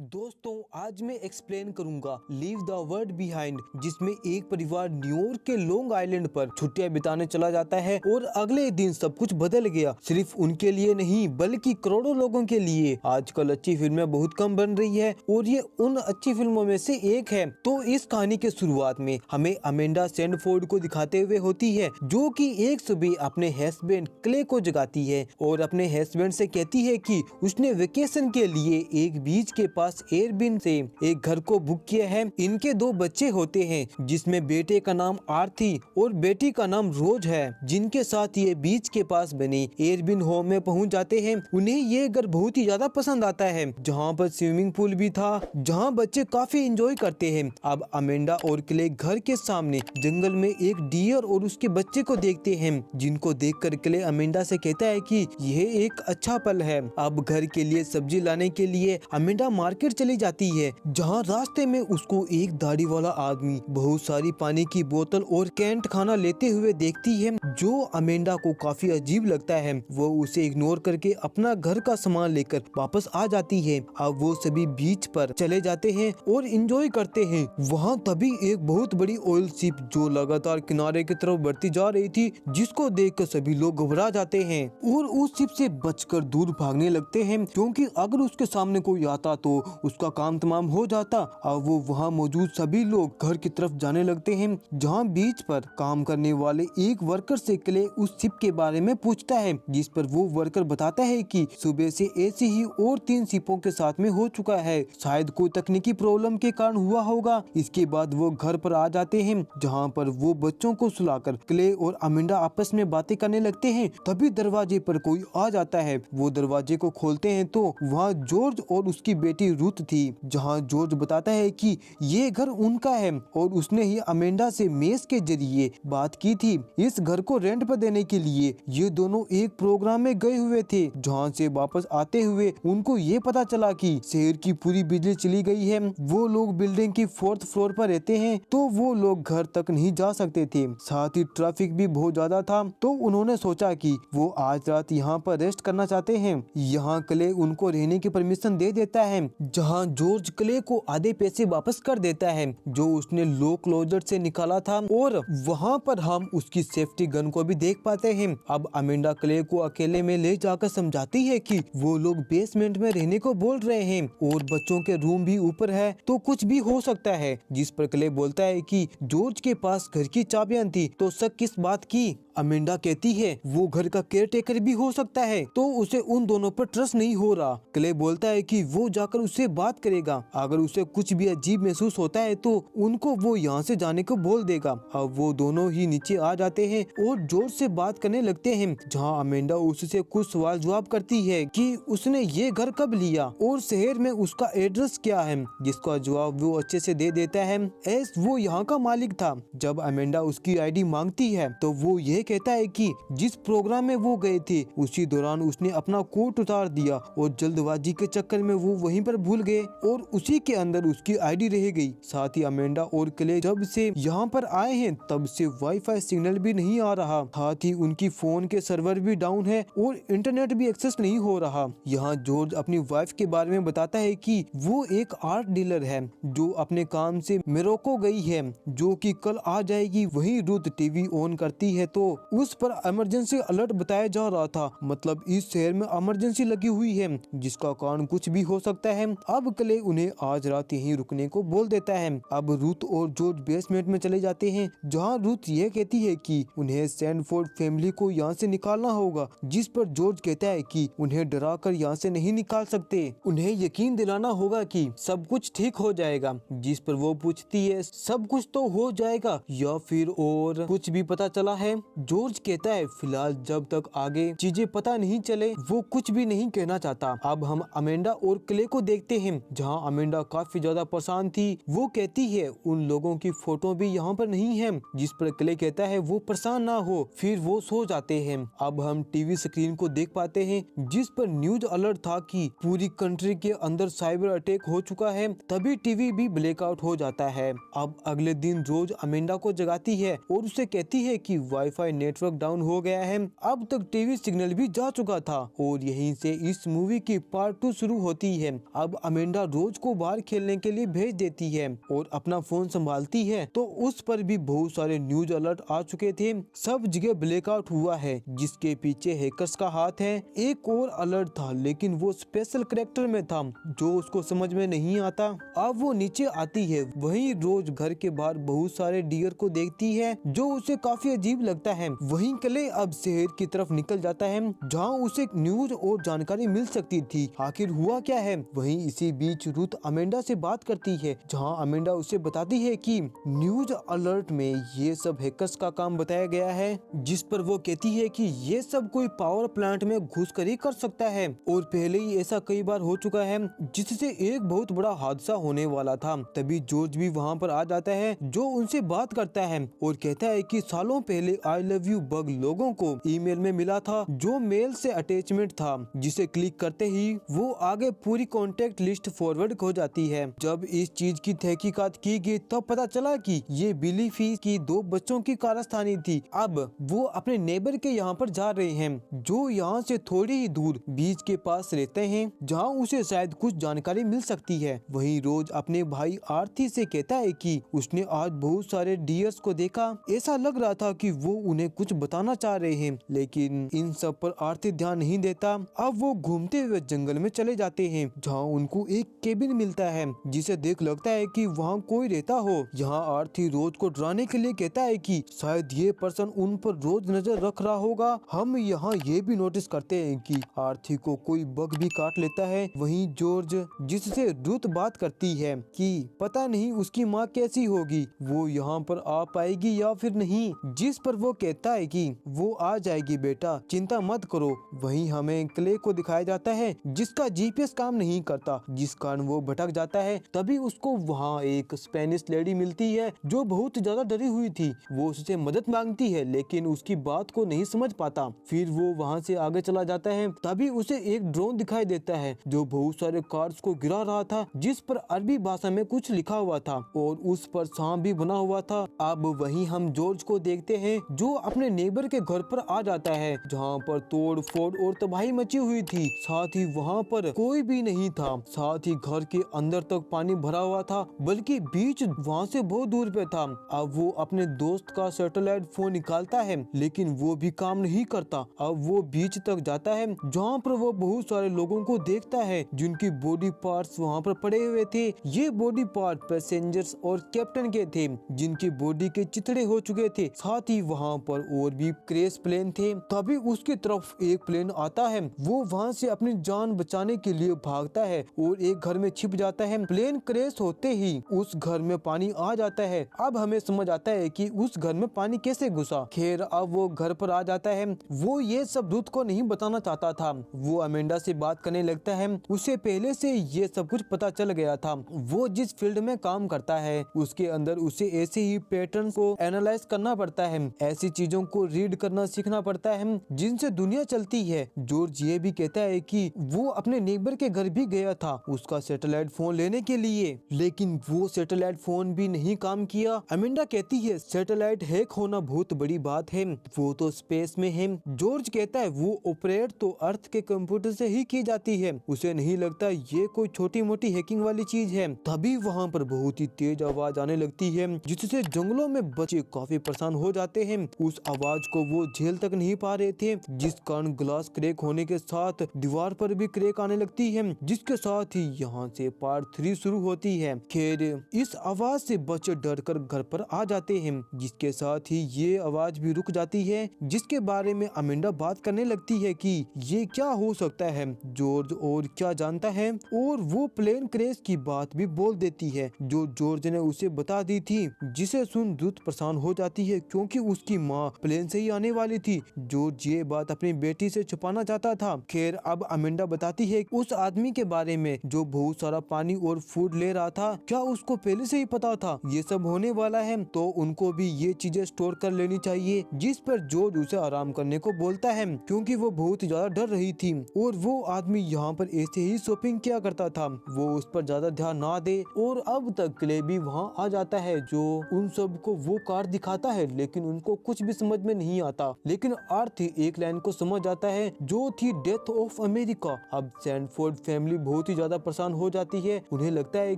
दोस्तों आज मैं एक्सप्लेन करूंगा लीव द वर्ल्ड बिहाइंड, जिसमें एक परिवार न्यूयॉर्क के लॉन्ग आइलैंड पर छुट्टियां बिताने चला जाता है और अगले दिन सब कुछ बदल गया। सिर्फ उनके लिए नहीं बल्कि करोड़ों लोगों के लिए। आजकल अच्छी फिल्में बहुत कम बन रही है और ये उन अच्छी फिल्मों में से एक है। तो इस कहानी के शुरुआत में हमें अमेंडा सैंडफोर्ड को दिखाते हुए होती है, जो कि एक सुबह अपने हस्बैंड क्ले को जगाती है और अपने हस्बैंड से कहती है कि उसने वेकेशन के लिए एक बीच के पास एयरबिन से एक घर को बुक किया है। इनके दो बच्चे होते हैं, जिसमें बेटे का नाम आर्थी और बेटी का नाम रोज है, जिनके साथ ये बीच के पास बने एयरबिन होम में पहुंच जाते हैं। उन्हें ये घर बहुत ही ज्यादा पसंद आता है, जहां पर स्विमिंग पूल भी था, जहां बच्चे काफी एंजॉय करते हैं। अब अमेंडा और क्ले घर के सामने जंगल में एक डियर और उसके बच्चे को देखते हैं, जिनको देखकर क्ले अमेंडा से कहता है कि यह एक अच्छा पल है। अब घर के लिए सब्जी लाने के लिए अमेंडा मार्केट चली जाती है, जहां रास्ते में उसको एक दाढ़ी वाला आदमी बहुत सारी पानी की बोतल और कैंट खाना लेते हुए देखती है, जो अमेंडा को काफी अजीब लगता है। वो उसे इग्नोर करके अपना घर का सामान लेकर वापस आ जाती है। अब वो सभी बीच पर चले जाते हैं और एंजॉय करते हैं। वहाँ तभी एक बहुत बड़ी ऑयल शिप जो लगातार किनारे की तरफ बढ़ती जा रही थी, जिसको देखकर सभी लोग घबरा जाते हैं और उस शिप से बचकर दूर भागने लगते हैं, क्योंकि अगर उसके सामने कोई आता तो उसका काम तमाम हो जाता। अब वो वहाँ मौजूद सभी लोग घर की तरफ जाने लगते हैं, जहाँ बीच पर काम करने वाले एक वर्कर से क्ले उस शिप के बारे में पूछता है, जिस पर वो वर्कर बताता है कि सुबह से ऐसे ही और 3 शिपों के साथ में हो चुका है, शायद कोई तकनीकी प्रॉब्लम के कारण हुआ होगा। इसके बाद वो घर पर आ जाते हैं, जहाँ पर वो बच्चों को सुलाकर क्ले और अमेंडा आपस में बातें करने लगते हैं। तभी दरवाजे पर कोई आ जाता है। वो दरवाजे को खोलते हैं तो वहाँ जॉर्ज और उसकी बेटी रूथ थी, जहाँ जॉर्ज बताता है कि ये घर उनका है और उसने ही अमेंडा से मेस के जरिए बात की थी इस घर को रेंट पर देने के लिए। ये दोनों एक प्रोग्राम में गए हुए थे, जहाँ से वापस आते हुए उनको ये पता चला कि शहर की पूरी बिजली चली गई है। वो लोग बिल्डिंग की 4th फ्लोर पर रहते हैं, तो वो लोग घर तक नहीं जा सकते थे। साथ ही ट्रैफिक भी बहुत ज्यादा था, तो उन्होंने सोचा कि वो आज रात यहाँ पर रेस्ट करना चाहते हैं। यहाँ क्ले उनको रहने की परमिशन दे देता है, जहाँ जॉर्ज क्ले को आधे पैसे वापस कर देता है जो उसने लो क्लोजर से निकाला था, और वहाँ पर हम उसकी सेफ्टी गन को भी देख पाते हैं। अब अमेंडा क्ले को अकेले में ले जाकर समझाती है कि वो लोग बेसमेंट में रहने को बोल रहे हैं और बच्चों के रूम भी ऊपर है, तो कुछ भी हो सकता है। जिस पर क्ले बोलता है कि जॉर्ज के पास घर की चाबियां थी, तो शक किस बात की। अमेंडा कहती है वो घर का केयरटेकर भी हो सकता है, तो उसे उन दोनों पर ट्रस्ट नहीं हो रहा। क्ले बोलता है कि वो जाकर उससे बात करेगा, अगर उसे कुछ भी अजीब महसूस होता है तो उनको वो यहाँ से जाने को बोल देगा। अब वो दोनों ही नीचे आ जाते हैं और जॉर्ज से बात करने लगते हैं, जहाँ अमेंडा उससे कुछ सवाल जवाब करती है कि उसने ये घर कब लिया और शहर में उसका एड्रेस क्या है, जिसका जवाब वो अच्छे से दे देता है, एस वो यहाँ का मालिक था। जब अमेंडा उसकी आईडी मांगती है तो वो ये कहता है कि जिस प्रोग्राम में वो गए थे उसी दौरान उसने अपना कोट उतार दिया और जल्दबाजी के चक्कर में वो वहीं पर भूल गए और उसी के अंदर उसकी आईडी रह गई। साथ ही अमेंडा और क्ले जब से यहाँ पर आए हैं तब से वाईफाई सिग्नल भी नहीं आ रहा, साथ ही उनकी फोन के सर्वर भी डाउन है और इंटरनेट भी एक्सेस नहीं हो रहा। यहाँ जॉर्ज अपनी वाइफ के बारे में बताता है कि वो एक आर्ट डीलर है जो अपने काम से मोरक्को गई है, जो कि कल आ जाएगी। वहीं रूथ टीवी ऑन करती है तो उस पर इमरजेंसी अलर्ट बताया जा रहा था, मतलब इस शहर में इमरजेंसी लगी हुई है, जिसका कारण कुछ भी हो सकता है। अब क्ले उन्हें आज रात यहीं रुकने को बोल देता है। अब रूथ और जॉर्ज बेसमेंट में चले जाते हैं, जहां रूथ ये कहती है कि उन्हें सैंडफोर्ड फैमिली को यहाँ से निकालना होगा, जिस पर जॉर्ज कहता है कि उन्हें डरा कर यहाँ से नहीं निकाल सकते, उन्हें यकीन दिलाना होगा कि सब कुछ ठीक हो जाएगा। जिस पर वो पूछती है सब कुछ तो हो जाएगा या फिर और कुछ भी पता चला है। जॉर्ज कहता है फिलहाल जब तक आगे चीजें पता नहीं चले वो कुछ भी नहीं कहना चाहता। अब हम अमेंडा और क्ले को देखते हैं, जहां अमेंडा काफी ज्यादा परेशान थी। वो कहती है उन लोगों की फोटो भी यहाँ पर नहीं है, जिस पर क्ले कहता है वो परेशान ना हो, फिर वो सो जाते हैं। अब हम टीवी स्क्रीन को देख पाते हैं, जिस पर न्यूज अलर्ट था कि पूरी कंट्री के अंदर साइबर अटैक हो चुका है। तभी टीवी भी ब्लैकआउट हो जाता है। अब अगले दिन रोज अमेंडा को जगाती है और उसे कहती है कि वाईफाई नेटवर्क डाउन हो गया है। अब तक टीवी सिग्नल भी जा चुका था और यहीं से इस मूवी की पार्ट 2 शुरू होती है। अब अमेंडा रोज को बाहर खेलने के लिए भेज देती है और अपना फोन संभालती है तो उस पर भी बहुत सारे न्यूज अलर्ट आ चुके थे। सब जगह ब्लैकआउट हुआ है जिसके पीछे हैकर्स का हाथ है। एक और अलर्ट था लेकिन वो स्पेशल कैरेक्टर में था जो उसको समझ में नहीं आता। अब वो नीचे आती है, वहीं रोज घर के बाहर बहुत सारे डियर को देखती है जो उसे काफी अजीब लगता है। वहीं क्ले अब शहर की तरफ निकल जाता है जहाँ उसे न्यूज और जानकारी मिल सकती थी आखिर हुआ क्या है। वहीं इसी बीच रुथ अमेंडा से बात करती है जहाँ अमेंडा उसे बताती है कि न्यूज अलर्ट में ये सब हैकर्स का काम बताया गया है, जिस पर वो कहती है कि ये सब कोई पावर प्लांट में घुसकर ही कर सकता है और पहले ही ऐसा कई बार हो चुका है जिससे एक बहुत बड़ा हादसा होने वाला था। तभी जॉर्ज भी वहाँ पर आ जाता है जो उनसे बात करता है और कहता है कि सालों पहले आई लव यू बग लोगों को ईमेल में मिला था जो मेल से अटैचमेंट था जिसे क्लिक करते ही वो आगे पूरी कॉन्टेक्ट लिस्ट फॉरवर्ड हो जाती है। जब इस चीज की तहकीकात की गई तब पता चला कि ये बिली फीस की 2 बच्चों की कारस्तानी थी। अब वो अपने नेबर के यहाँ पर जा रहे हैं जो यहाँ से थोड़ी ही दूर बीच के पास रहते हैं जहाँ उसे शायद कुछ जानकारी मिल सकती है। वहीं रोज अपने भाई आरती से कहता है कि उसने आज बहुत सारे डियर्स को देखा, ऐसा लग रहा था कि वो उन्हें कुछ बताना चाह रहे हैं लेकिन इन सब पर आरती ध्यान नहीं देता। अब वो घूमते हुए जंगल में चले जाते हैं जहाँ उनको एक केबिन मिलता है जिसे देख लगता है कि वहाँ कोई रहता हो। यहाँ आरती रोज को डराने के लिए कहता है कि शायद ये पर्सन उन पर रोज नजर रख रहा होगा। हम यहाँ ये भी नोटिस करते हैं कि आरती को कोई बग भी काट लेता है। वहीं जॉर्ज जिससे रुथ बात करती है कि पता नहीं उसकी माँ कैसी होगी, वो यहाँ पर आ पाएगी या फिर नहीं, जिस पर वो कहता है कि वो आ जाएगी बेटा, चिंता मत करो। वहीं हमें क्ले को दिखाया जाता है जिसका जीपीएस काम नहीं करता जिस कारण वो भटक जाता है। तभी उसको वहाँ एक स्पेनिश लेडी मिलती है जो बहुत ज्यादा डरी हुई थी। वो उससे मदद मांगती है लेकिन उसकी बात को नहीं समझ पाता। फिर वो वहाँ से आगे चला जाता है। तभी उसे एक ड्रोन दिखाई देता है जो बहुत सारे कार्ड्स को गिरा रहा था जिस पर अरबी भाषा में कुछ लिखा हुआ था और उस पर सांप भी बना हुआ था। अब वहीं हम जॉर्ज को देखते हैं जो अपने नेबर के घर पर आ जाता है जहाँ पर तोड़ फोड़ और तबाही मची हुई थी। साथ ही वहाँ पर कोई भी नहीं था, साथ ही घर के अंदर तक पानी भरा हुआ था बल्कि बीच वहाँ से बहुत दूर पे था। अब वो अपने दोस्त का सैटेलाइट फोन निकालता है लेकिन वो भी काम नहीं करता। अब वो बीच तक जाता है जहाँ पर वो बहुत सारे लोगों को देखता है जिनकी बॉडी पार्ट्स वहाँ पर पड़े हुए थे। ये बॉडी पार्ट पैसेंजर्स और कैप्टन के थे जिनकी बॉडी के चिथड़े हो चुके थे। साथ ही वहाँ पर और भी क्रैश प्लेन थे। तभी उसकी तरफ एक प्लेन आता है, वो वहाँ से अपनी जान बचाने के लिए भागता है और एक घर में छिप जाता है। प्लेन क्रैश होते ही उस घर में पानी आ जाता है। अब हमें समझ आता है कि उस घर में पानी कैसे घुसा। खैर अब वो घर पर आ जाता है। वो ये सब रुथ को नहीं बताना चाहता था। वो अमेंडा से बात करने लगता है। उसे पहले से ये सब कुछ पता चल गया था। वो जिस फील्ड में काम करता है उसके अंदर उसे ऐसे ही पैटर्न को एनालाइज करना पड़ता है, ऐसी चीजों को रीड करना सीखना पड़ता है जिनसे दुनिया चलती है। जॉर्ज ये भी कहता है कि वो अपने नेबर के घर भी गया था उसका सैटेलाइट फोन लेने के लिए लेकिन वो सैटेलाइट फोन भी नहीं काम किया। अमेंडा कहती है सैटेलाइट हैक होना बहुत बड़ी बात है, वो तो स्पेस में है। जॉर्ज कहता है वो ऑपरेट तो अर्थ के कंप्यूटर से ही की जाती है, उसे नहीं लगता ये कोई छोटी मोटी हैकिंग वाली चीज है। तभी वहाँ पर बहुत ही तेज आवाज आने लगती है जिससे जंगलों में बच्चे काफी परेशान हो जाते हैं। उस आवाज को वो झेल तक नहीं पा रहे थे जिस कारण ग्लास क्रैक होने के साथ दीवार पर भी क्रैक आने लगती है जिसके साथ ही यहाँ से पार्ट 3 शुरू होती है। खैर इस आवाज से बच्चे डरकर घर पर आ जाते हैं जिसके साथ ही ये आवाज भी रुक जाती है जिसके बारे में अमेंडा बात करने लगती है कि ये क्या हो सकता है, जॉर्ज और क्या जानता है और वो प्लेन क्रैश की बात भी बोल देती है जो जॉर्ज ने उसे बता दी थी, जिसे सुन रुथ परेशान हो जाती है क्योंकि उसकी माँ प्लेन से ही आने वाली थी। जॉर्ज ये बात अपनी बेटी से छुपाना चाहता था। खैर अब अमेंडा बताती है उस आदमी के बारे में जो बहुत सारा पानी और फूड ले रहा था, क्या उसको पहले से ही पता था ये सब होने वाला है तो उनको भी ये चीजें स्टोर कर लेनी चाहिए। जिस पर जॉर्ज उसे आराम करने को बोलता है क्योंकि वो बहुत ज्यादा डर रही थी और वो आदमी यहाँ पर ऐसे ही शॉपिंग किया करता था, वो उस पर ज्यादा ध्यान ना दे। और अब तक क्ले भी वहाँ आ जाता है जो उन सब को वो कार दिखाता है लेकिन उनको कुछ भी समझ में नहीं आता। लेकिन आर्थी एक लाइन को समझ आता है जो थी डेथ ऑफ अमेरिका। अब सैंडफोर्ड फैमिली बहुत ही ज्यादा परेशान हो जाती है। उन्हें लगता है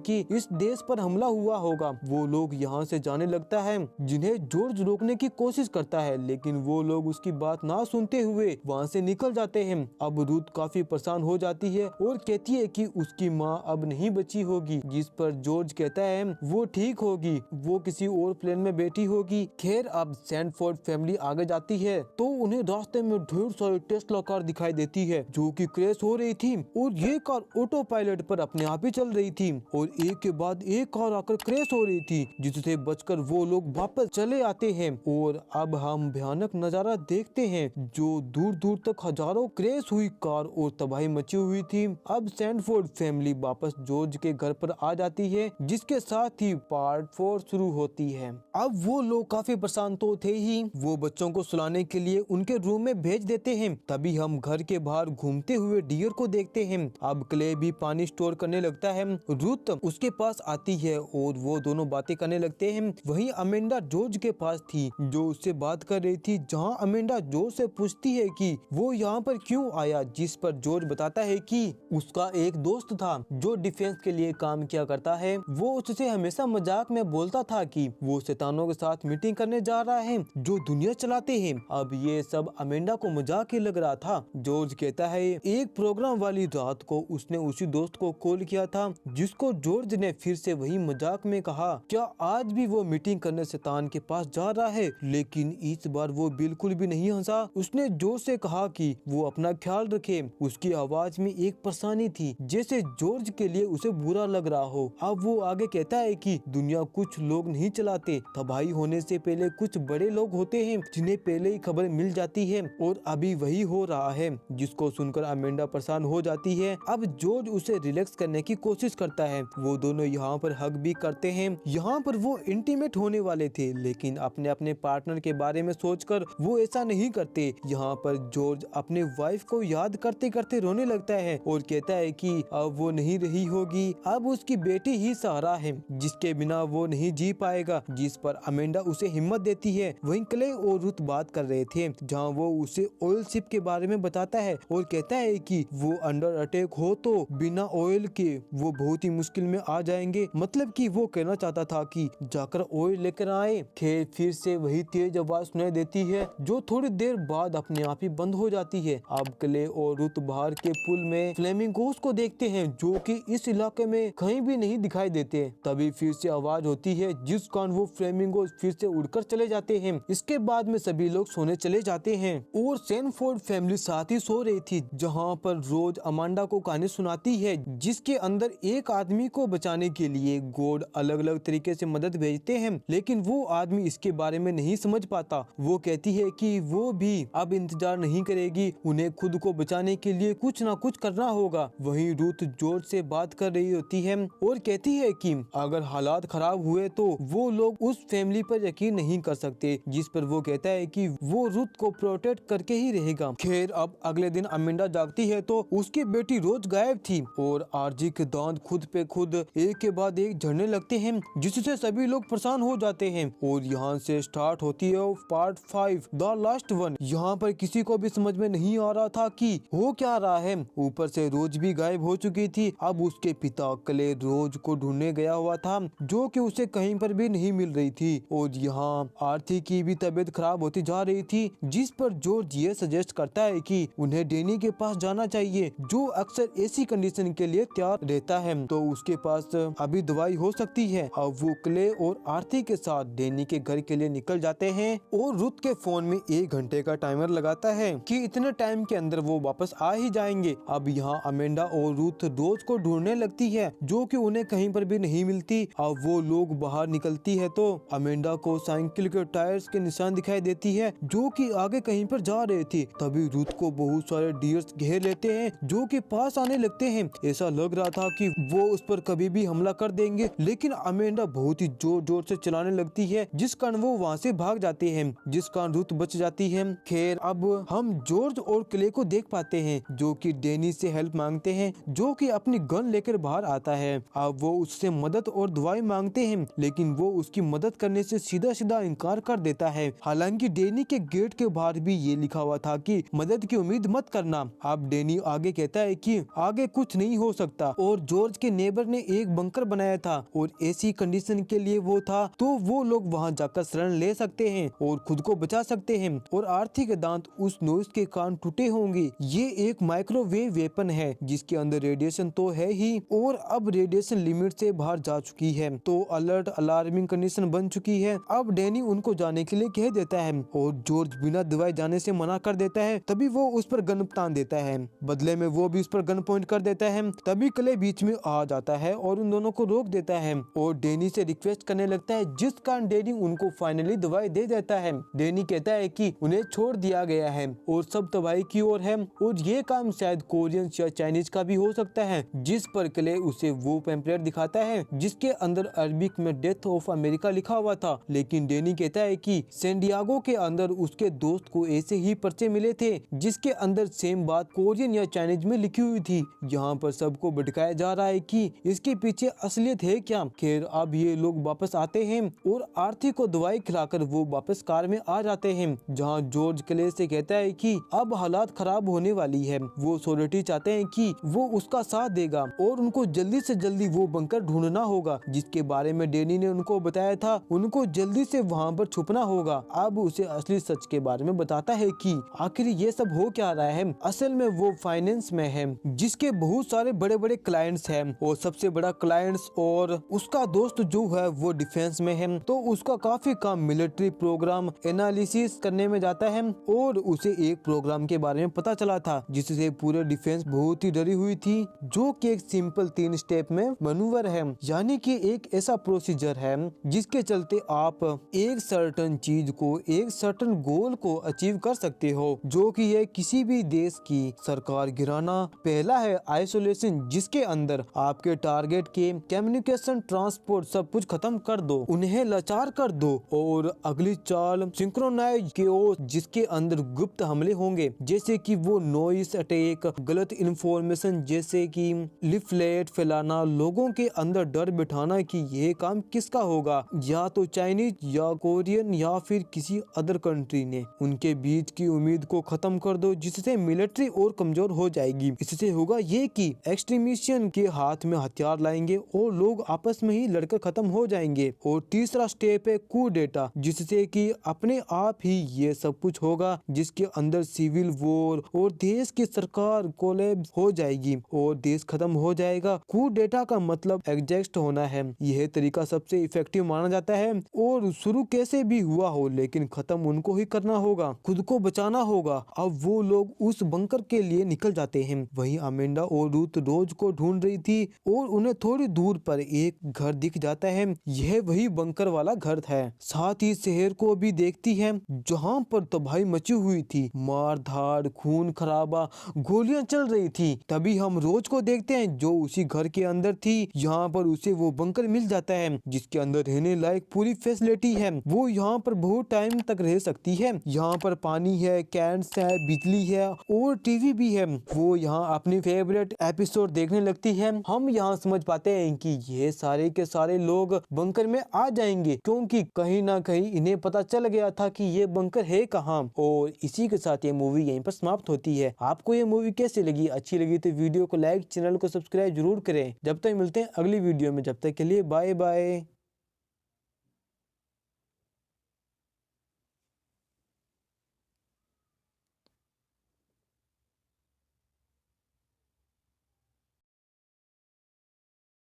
कि इस देश पर हमला हुआ होगा। वो लोग यहाँ से जाने लगता है, जिन्हें जॉर्ज रोकने की कोशिश करता है, लेकिन वो लोग उसकी बात ना सुनते हुए वहाँ से निकल जाते हैं। अब रूथ काफी परेशान हो जाती है और कहती है कि उसकी माँ अब नहीं बची होगी, जिस पर जॉर्ज कहता है वो ठीक होगी, वो किसी और प्लेन में बैठी होगी। खैर अब सैंडफोर्ड फैमिली आगे जाती है तो उन्हें रास्ते में ढेर सारी टेस्ला कार दिखाई देती है जो कि क्रैश हो रही थी, और ये कार ऑटो पायलट पर अपने आप ही चल रही थी और एक के बाद एक कार आकर क्रैश हो रही थी, जिससे बचकर वो लोग वापस चले आते हैं। और अब हम भयानक नजारा देखते हैं जो दूर दूर तक हजारों क्रैश हुई कार और तबाही मची हुई थी। अब सैंडफोर्ड फैमिली वापस जॉर्ज के घर पर आ जाती है, जिसके साथ ही पार्ट 4 शुरू होती है। अब वो लोग काफी परेशान तो थे ही, वो बच्चों को सुलाने के लिए उनके रूम में भेज देते हैं। तभी हम घर के बाहर घूमते हुए डियर को देखते हैं। अब क्ले भी पानी स्टोर करने लगता है। रूथ उसके पास आती है और वो दोनों बातें करने लगते हैं। वहीं अमेंडा जॉर्ज के पास थी जो उससे बात कर रही थी, जहां अमेंडा जॉर्ज से पूछती है कि वो यहाँ पर क्यों आया, जिस पर जॉर्ज बताता है कि उसका एक दोस्त था जो डिफेंस के लिए काम किया करता है। वो उससे हमेशा मजाक में बोलता था कि वो शैतानों के साथ मीटिंग करने जा रहा है जो दुनिया चलाते हैं। अब ये सब अमेंडा को मजाक ही लग रहा था। जॉर्ज कहता है एक प्रोग्राम वाली रात को उसने उसी दोस्त को कॉल किया था, जिसको जॉर्ज ने फिर से वही मजाक में कहा क्या आज भी वो मीटिंग करने शैतान के पास जा रहा है, लेकिन इस बार वो बिल्कुल भी नहीं हंसा। उसने जोर से कहा कि वो अपना ख्याल रखे। उसकी आवाज में एक परेशानी थी, जैसे जॉर्ज के लिए उसे बुरा लग रहा हो। अब वो आगे कहता है कि दुनिया कुछ लोग नहीं चलाते, तबाही होने से पहले कुछ बड़े लोग होते हैं जिन्हें पहले ही खबर मिल जाती है, और अभी वही हो रहा है। जिसको सुनकर अमेंडा परेशान हो जाती है। अब जॉर्ज उसे रिलैक्स करने की कोशिश करता है। वो दोनों यहाँ पर हग भी करते हैं। यहाँ पर वो इंटीमेट होने वाले थे, लेकिन अपने अपने पार्टनर के बारे में सोचकर वो ऐसा नहीं करते। यहाँ पर जॉर्ज अपने वाइफ को याद करते करते रोने लगता है और कहता है कि अब वो नहीं रही होगी, अब उसकी बेटी ही सहारा है जिसके बिना वो नहीं जी पाएगा। जिस पर अमेंडा उसे हिम्मत देती है। वहीं क्ले और रुथ बात कर रहे थे, जहाँ वो उसे ऑयल शिप के बारे में बताता है और कहता है कि वो अंडर अटैक हो तो बिना ऑयल के वो बहुत ही मुश्किल में आ जाएंगे। मतलब कि वो कहना चाहता था कि जाकर ऑयल लेकर आए। खैर फिर से वही तेज आवाज सुनाई देती है जो थोड़ी देर बाद अपने आप ही बंद हो जाती है। अब क्ले और रुथ बाहर के पुल में फ्लेमिंगोस को देखते हैं जो कि इस इलाके में कहीं भी नहीं दिखाई देते। तभी फिर से आवाज होती है, जिस कारण वो फ्लेमिंगोस फिर से उड़कर चले जाते हैं। इसके बाद में सभी लोग सोने चले जाते हैं और सैंडफोर्ड फैमिली साथ ही सो रही थी, जहाँ पर रोज अमांडा को कहानी सुनाती है जिसके अंदर एक आदमी को बचाने के लिए गॉड अलग अलग तरीके से मदद भेजते हैं, लेकिन वो आदमी इसके बारे में नहीं समझ पाता। वो कहती है कि वो भी अब इंतजार नहीं करेगी, उन्हें खुद को बचाने के लिए कुछ ना कुछ करना होगा। वहीं रूथ जॉर्ज से बात कर रही होती है और कहती है कि अगर हालात खराब हुए तो वो लोग उस फैमिली पर यकीन नहीं कर सकते, जिस पर वो कहता है कि वो रूथ को प्रोटेक्ट करके ही रहेगा। खैर अब अगले दिन अमेंडा जागती है तो उसकी बेटी रोज गायब थी और आरजी के दांत खुद पे खुद एक के बाद एक झड़ने लगते हैं, जिससे सभी लोग परेशान हो जाते हैं। और यहाँ से स्टार्ट होती है पार्ट 5 द लास्ट वन। यहाँ पर किसी को भी समझ में नहीं आ रहा था कि हो क्या रहा है। ऊपर से रोज भी गायब हो चुकी थी। अब उसके पिता क्ले रोज को ढूंढने गया हुआ था जो कि उसे कहीं पर भी नहीं मिल रही थी। और यहाँ आरती की भी तबीयत खराब होती जा रही थी, जिस पर जॉर्ज ये सजेस्ट करता है कि उन्हें डेनी के पास जाना चाहिए, जो अक्सर ऐसी कंडीशन के लिए तैयार रहता है, तो उसके पास अभी दवाई हो सकती है। अब वो क्ले और आरती के साथ डेनी के घर के लिए निकल जाते हैं और रुथ के फोन में 1 घंटे का टाइमर लगाता है कि इतने टाइम के अंदर वो वापस आ ही जाएंगे। अब यहाँ अमेंडा और रुथ रोज को ढूंढने लगती है जो कि उन्हें कहीं पर भी नहीं मिलती। अब वो लोग बाहर निकलती है तो अमेंडा को साइकिल के टायर्स के निशान दिखाई देती है जो कि आगे कहीं पर जा रहे थे। तभी रुथ को बहुत सारे डियर्स घेर लेते हैं जो कि पास आने लगते हैं। ऐसा लग रहा था कि वो उस पर कभी भी हमला कर देंगे, लेकिन अमेंडा बहुत ही जोर जोर से चलाने लगती है, जिस कारण वो वहाँ से भाग जाते हैं, जिस कारण रुथ बच जाती है। खैर अब हम जॉर्ज और क्ले को देख पाते हैं जो कि डेनी से हेल्प मांगते हैं, जो कि अपनी गन लेकर बाहर आता है। अब वो उससे मदद और दवाई मांगते हैं, लेकिन वो उसकी मदद करने से सीधा सीधा इनकार कर देता है। हालांकि डेनी के गेट के बाहर भी ये लिखा हुआ था कि मदद की उम्मीद मत करना। अब डेनी आगे कहता है कि आगे आगे कुछ नहीं हो सकता। और जॉर्ज के नेबर ने एक बंकर बनाया था और ऐसी कंडीशन के लिए वो था, तो वो लोग वहां जाकर शरण ले सकते हैं और खुद को बचा सकते हैं। और आर्थी के दांत उस नॉइस के कारण टूटे होंगे। ये एक माइक्रोवेव वेपन है जिसके अंदर रेडिएशन तो है ही, और अब रेडिएशन लिमिट से बाहर जा चुकी है, तो अलर्ट अलार्मिंग कंडीशन बन चुकी है। अब डैनी उनको जाने के लिए कह देता है और जॉर्ज बिना दवाई जाने से मना कर देता है। तभी वो उस पर गन तान देता है, बदले में वो भी उस पर गन पॉइंट कर देता है। तभी क्ले बीच में आ जाता है और उन दोनों को रोक देता है और डैनी से रिक्वेस्ट करने लगता है, जिस कारण डैनी उनको फाइनली दवाई दे देता है। डैनी कहता है कि उन्हें छोड़ दिया गया है और सब तबाही की ओर है, और ये काम शायद कोरियन या चाइनीज का भी हो सकता है। जिस पर क्ले उसे वो पैम्पलेट दिखाता है जिसके अंदर अरबिक में डेथ ऑफ अमेरिका लिखा हुआ था, लेकिन डैनी कहता है कि सैंडियागो के अंदर उसके दोस्त को ऐसे ही पर्चे मिले थे जिसके अंदर सेम बात कोरियन या चाइनीज में लिखी हुई थी। यहाँ पर सबको भटकाया जा रहा है कि इसके पीछे असलियत है क्या। खैर अब ये लोग वापस आते हैं और आर्थी को दवाई खिलाकर वो वापस कार में आ जाते हैं, जहाँ जॉर्ज क्ले से कहता है कि अब हालात खराब होने वाली है। वो सोलिटी चाहते हैं कि वो उसका साथ देगा और उनको जल्दी से जल्दी वो बंकर ढूंढना होगा जिसके बारे में डैनी ने उनको बताया था। उनको जल्दी से वहाँ पर छुपना होगा। अब उसे असली सच के बारे में बताता है कि आखिर ये सब हो क्या रहा है। असल में वो फाइनेंस में है जिसके बहुत सारे बड़े बड़े क्लाइंट्स हैं, और सबसे बड़ा क्लाइंट्स और उसका दोस्त जो है वो डिफेंस में है, तो उसका काफी काम मिलिट्री प्रोग्राम एनालिसिस करने में जाता है। और उसे एक प्रोग्राम के बारे में पता चला था जिससे पूरे डिफेंस बहुत ही डरी हुई थी, जो कि एक सिंपल 3 स्टेप में मैनूवर है, यानी कि एक ऐसा प्रोसीजर है जिसके चलते आप एक सर्टन चीज को, एक सर्टन गोल को अचीव कर सकते हो, जो कि है किसी भी देश की सरकार गिराना। पहला है आइसोलेशन, जिसके अंदर आपके टारगेट के कम्युनिकेशन ट्रांसपोर्ट सब कुछ खत्म कर दो, उन्हें लाचार कर दो। और अगली चाल सिंक्रोनाइज केओस, जिसके अंदर गुप्त हमले होंगे, जैसे कि वो नॉइस अटैक, गलत इंफॉर्मेशन जैसे कि लिफलेट फैलाना, लोगों के अंदर डर बिठाना कि यह काम किसका होगा, या तो चाइनीज या कोरियन या फिर किसी अदर कंट्री ने। उनके बीच की उम्मीद को खत्म कर दो जिससे मिलिट्री और कमजोर हो जाएगी। इससे होगा ये कि एक्सट्रीमिशियन के हाथ में हथियार लाएंगे और लोग आपस में ही लड़कर खत्म हो जाएंगे। और तीसरा स्टेप है कू डेटा, जिससे कि अपने आप ही ये सब कुछ होगा, जिसके अंदर सिविल वॉर और देश की सरकार कोलैप्स हो जाएगी और देश खत्म हो जाएगा। कू डेटा का मतलब एग्जैक्ट होना है। यह तरीका सबसे इफेक्टिव माना जाता है, और शुरू कैसे भी हुआ हो लेकिन खत्म उनको ही करना होगा, खुद को बचाना होगा। अब वो लोग उस बंकर के लिए निकल जाते हैं। वहीं अमेंडा और रूथ रोज को ढूंढ रही थी और उन्हें थोड़ी दूर पर एक घर दिख जाता है। यह वही बंकर वाला घर है। साथ ही शहर को भी देखती है जहाँ पर तबाही मची हुई थी, मार धाड़, खून खराबा, गोलियां चल रही थी। तभी हम रोज को देखते हैं जो उसी घर के अंदर थी। यहाँ पर उसे वो बंकर मिल जाता है जिसके अंदर रहने लायक पूरी फैसिलिटी है। वो यहाँ पर बहुत टाइम तक रह सकती है। यहाँ पर पानी है, कैंट्स है, बिजली है और टीवी भी है। वो यहाँ अपनी फेवरेट एपिसोड देखने लगती है। हम यहाँ समझ पाते हैं कि ये सारे के सारे लोग बंकर में आ जाएंगे, क्योंकि कहीं ना कहीं इन्हें पता चल गया था कि ये बंकर है कहाँ। और इसी के साथ ये मूवी यहीं पर समाप्त होती है। आपको ये मूवी कैसी लगी? अच्छी लगी तो वीडियो को लाइक, चैनल को सब्सक्राइब जरूर करें। जब तक मिलते हैं अगली वीडियो में, जब तक के लिए बाय बाय।